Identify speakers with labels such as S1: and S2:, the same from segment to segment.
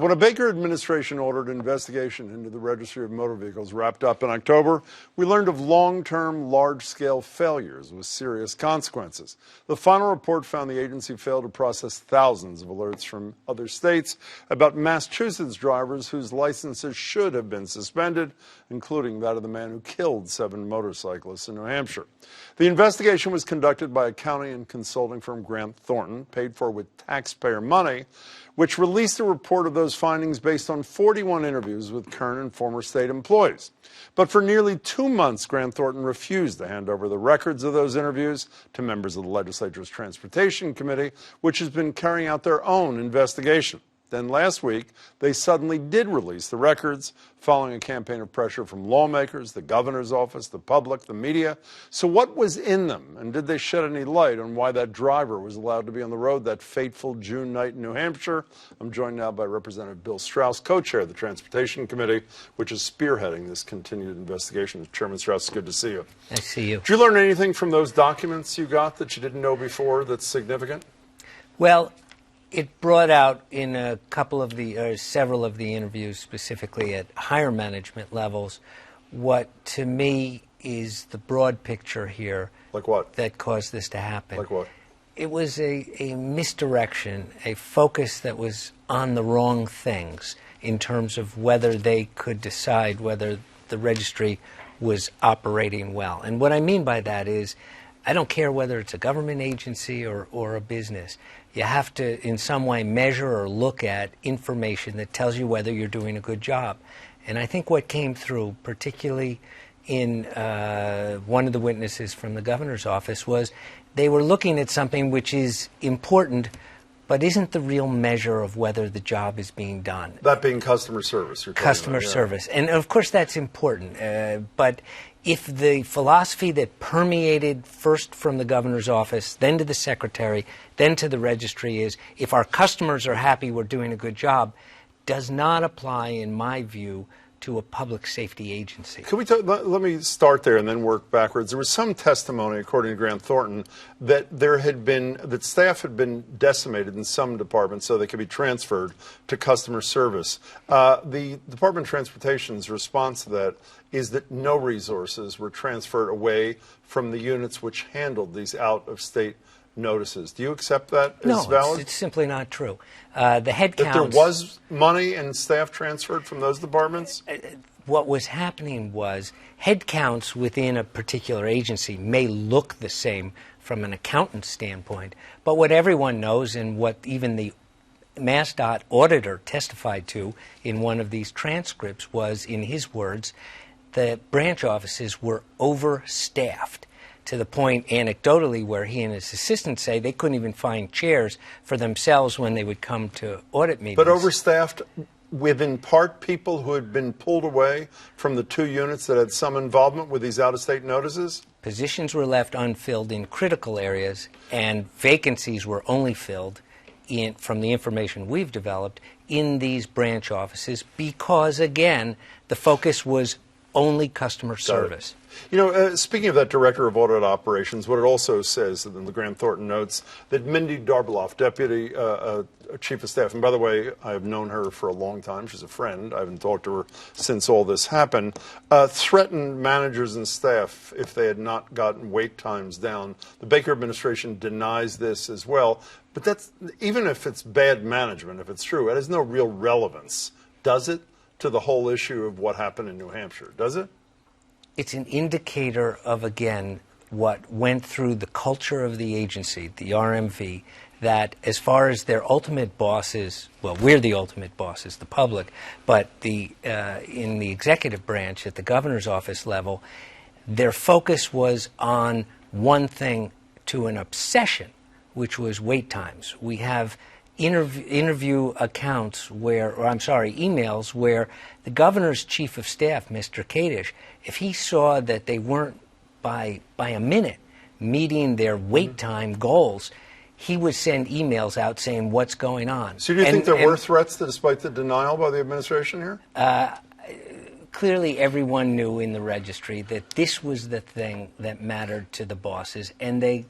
S1: When a Baker administration ordered investigation into the registry of motor vehicles wrapped up in October, we learned of long-term, large-scale failures with serious consequences. The final report found the agency failed to process thousands of alerts from other states about Massachusetts drivers whose licenses should have been suspended, including that of the man who killed 7 motorcyclists in New Hampshire. The investigation was conducted by accounting and consulting firm Grant Thornton, paid for with taxpayer money, which released a report of those findings based on 41 interviews with current and former state employees. But for nearly 2 months, Grant Thornton refused to hand over the records of those interviews to members of the legislature's Transportation Committee, which has been carrying out their own investigation. Then last week, they suddenly did release the records following a campaign of pressure from lawmakers, the governor's office, the public, the media. So what was in them, and did they shed any light on why that driver was allowed to be on the road that fateful June night in New Hampshire? I'm joined now by Representative Bill Straus, co-chair of the Transportation Committee, which is spearheading this continued investigation. Chairman Straus, it's good to see you.
S2: Nice to see you.
S1: Did you learn anything from those documents you got that you didn't know before that's significant?
S2: Well, it brought out in several of the interviews, specifically at higher management levels, what to me is the broad picture here.
S1: Like what?
S2: That caused this to happen.
S1: Like what?
S2: It was a misdirection, a focus that was on the wrong things in terms of whether they could decide whether the registry was operating well. And what I mean by that is, I don't care whether it's a government agency or a business. You have to, in some way, measure or look at information that tells you whether you're doing a good job. And I think what came through, particularly in one of the witnesses from the governor's office, was they were looking at something which is important, but isn't the real measure of whether the job is being done.
S1: That being customer service.
S2: Customer service. And of course that's important. But if the philosophy that permeated first from the governor's office, then to the secretary, then to the registry is, if our customers are happy, we're doing a good job, does not apply, in my view, to a public safety agency.
S1: Can we let me start there and then work backwards. There was some testimony, according to Grant Thornton, that that staff had been decimated in some departments so they could be transferred to customer service. The Department of Transportation's response to that is that no resources were transferred away from the units which handled these out-of-state notices. Do you accept that as valid?
S2: No, it's simply not true. The head counts...
S1: That there was money and staff transferred from those departments?
S2: What was happening was head counts within a particular agency may look the same from an accountant standpoint, but what everyone knows, and what even the MassDOT auditor testified to in one of these transcripts, was, in his words, the branch offices were overstaffed, to the point, anecdotally, where he and his assistants say they couldn't even find chairs for themselves when they would come to audit meetings.
S1: But overstaffed with, in part, people who had been pulled away from the 2 units that had some involvement with these out-of-state notices?
S2: Positions were left unfilled in critical areas, and vacancies were only filled, from the information we've developed, in these branch offices because, again, the focus was only customer service.
S1: You know, speaking of that Director of Audit Operations, what it also says in the Grant Thornton notes that Mindy Darbeloff, Deputy Chief of Staff, and by the way, I have known her for a long time. She's a friend. I haven't talked to her since all this happened, threatened managers and staff if they had not gotten wait times down. The Baker administration denies this as well. But that's, even if it's bad management, if it's true, it has no real relevance, does it, to the whole issue of what happened in New Hampshire, does it?
S2: It's an indicator of, again, what went through the culture of the agency, the RMV, that as far as their ultimate bosses, well, we're the ultimate bosses, the public, but in the executive branch at the governor's office level, their focus was on one thing to an obsession, which was wait times. We have interview accounts emails where the governor's chief of staff, Mr. Kadish, if he saw that they weren't by a minute meeting their wait time goals, he would send emails out saying what's going on.
S1: So do you think there were threats despite the denial by the administration here?
S2: Clearly everyone knew in the registry that this was the thing that mattered to the bosses, and they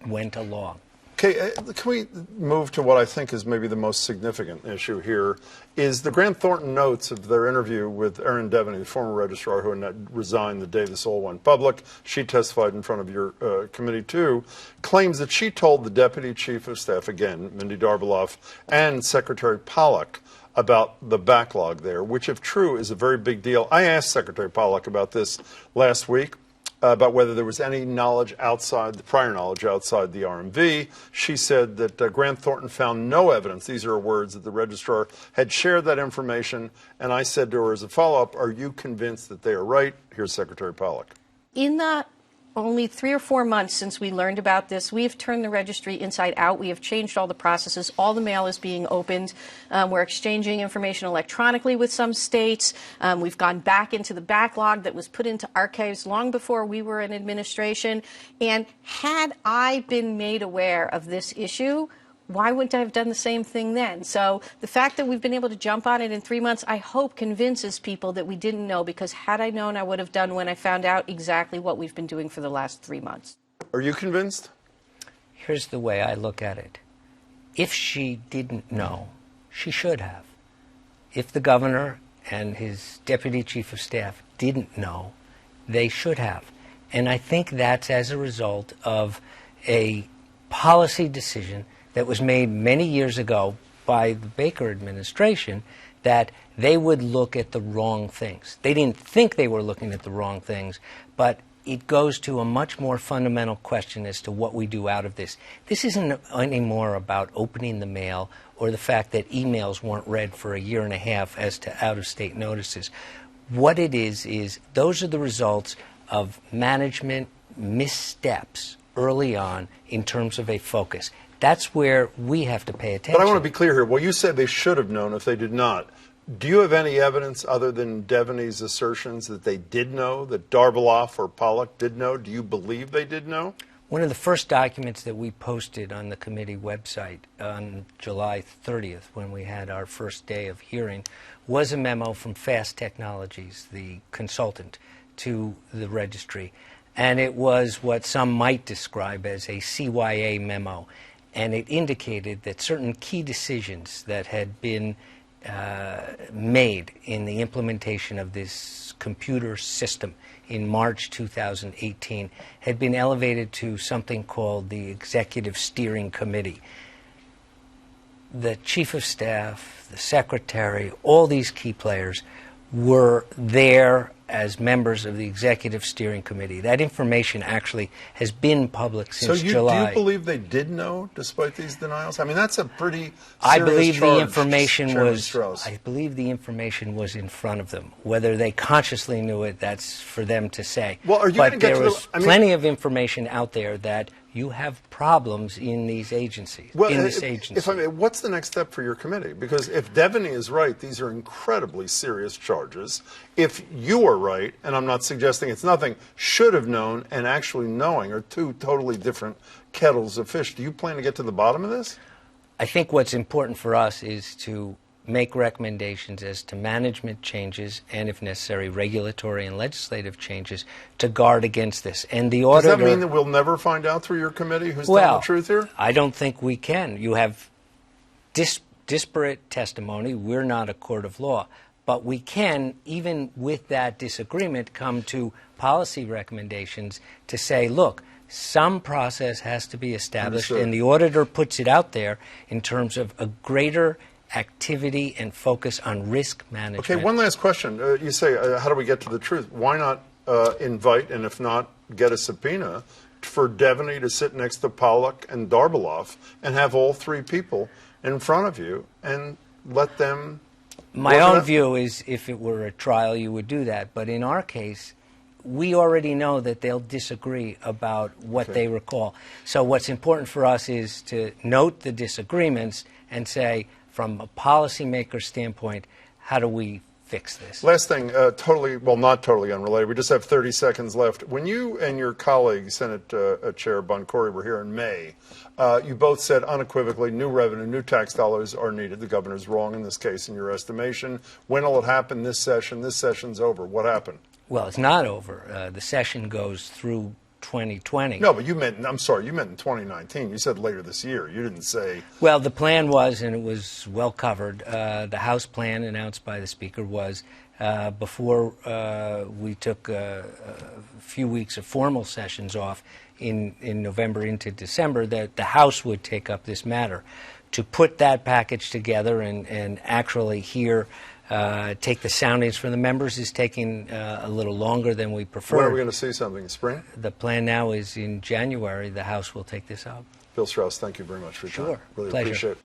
S2: went along.
S1: Okay, can we move to what I think is maybe the most significant issue here, is the Grant Thornton notes of their interview with Erin Devaney, the former registrar who had resigned the day this all went public. She testified in front of your committee too, claims that she told the Deputy Chief of Staff, again, Mindy Darbeloff, and Secretary Pollack about the backlog there, which if true is a very big deal. I asked Secretary Pollack about this last week, about whether there was any knowledge outside, the prior knowledge outside the RMV. She said that Grant Thornton found no evidence, these are her words, that the registrar had shared that information. And I said to her as a follow-up, are you convinced that they are right? Here's Secretary Pollack.
S3: In the only 3 or 4 months since we learned about this, we have turned the registry inside out. We have changed all the processes. All the mail is being opened. We're exchanging information electronically with some states. We've gone back into the backlog that was put into archives long before we were in administration. And had I been made aware of this issue, why wouldn't I have done the same thing then? So the fact that we've been able to jump on it in 3 months, I hope convinces people that we didn't know, because had I known, I would have done when I found out exactly what we've been doing for the last 3 months.
S1: Are you convinced?
S2: Here's the way I look at it. If she didn't know, she should have. If the governor and his deputy chief of staff didn't know, they should have. And I think that's as a result of a policy decision that was made many years ago by the Baker administration, that they would look at the wrong things. They didn't think they were looking at the wrong things, but it goes to a much more fundamental question as to what we do out of this. This isn't anymore about opening the mail or the fact that emails weren't read for a year and a half as to out-of-state notices. What it is those are the results of management missteps early on in terms of a focus. That's where we have to pay attention.
S1: But I want to be clear here. Well, you said they should have known if they did not. Do you have any evidence other than Devaney's assertions that they did know, that Darbeloff or Pollack did know? Do you believe they did know?
S2: One of the first documents that we posted on the committee website on July 30th, when we had our first day of hearing, was a memo from Fast Technologies, the consultant to the registry. And it was what some might describe as a CYA memo. And it indicated that certain key decisions that had been made in the implementation of this computer system in March 2018 had been elevated to something called the Executive Steering Committee. The Chief of Staff, the Secretary, all these key players were there as members of the Executive Steering Committee. That information actually has been public since July.
S1: Do you believe they did know, despite these denials? I mean, that's a pretty
S2: I
S1: serious
S2: believe
S1: charge,
S2: the information
S1: Chairman
S2: was.
S1: Straus.
S2: I believe the information was in front of them. Whether they consciously knew it, that's for them to say.
S1: Well, are you
S2: but
S1: going to get
S2: there
S1: to
S2: was plenty of information out there that you have problems in these agencies.
S1: Well,
S2: in this agency.
S1: if I may, what's the next step for your committee? Because if Devaney is right, these are incredibly serious charges. If you are right, and I'm not suggesting it's nothing, should have known and actually knowing are two totally different kettles of fish. Do you plan to get to the bottom of this?
S2: I think what's important for us is to make recommendations as to management changes and, if necessary, regulatory and legislative changes to guard against this. And the auditor.
S1: Does that mean that we'll never find out through your committee who's telling the truth here?
S2: I don't think we can. You have disparate testimony. We're not a court of law. But we can, even with that disagreement, come to policy recommendations to say, look, some process has to be established, and the auditor puts it out there in terms of a greater activity and focus on risk management.
S1: Okay, one last question. You say, how do we get to the truth? Why not invite, and if not, get a subpoena for Devaney to sit next to Pollack and Darbeloff and have all three people in front of you and let them...
S2: My own view is if it were a trial, you would do that. But in our case, we already know that they'll disagree about what they recall. So what's important for us is to note the disagreements and say, from a policymaker standpoint, how do we fix this?
S1: Last thing, not totally unrelated. We just have 30 seconds left. When you and your colleague, Senate Chair Boncory, were here in May, you both said unequivocally new revenue, new tax dollars are needed. The governor's wrong in this case, in your estimation. When will it happen? This session? This session's over. What happened?
S2: Well, it's not over. The session goes through 2020.
S1: No, but you meant, I'm sorry, you meant in 2019. You said later this year. You didn't say.
S2: Well, the plan was, and it was well covered, the House plan announced by the Speaker was before we took a few weeks of formal sessions off in November into December, that the House would take up this matter. To put that package together and actually take the soundings from the members is taking a little longer than we prefer.
S1: When are we going to see something in spring?
S2: The plan now is in January, the House will take this up.
S1: Bill Straus, thank you very much for your time.
S2: Sure.
S1: Really
S2: Pleasure.
S1: appreciate it.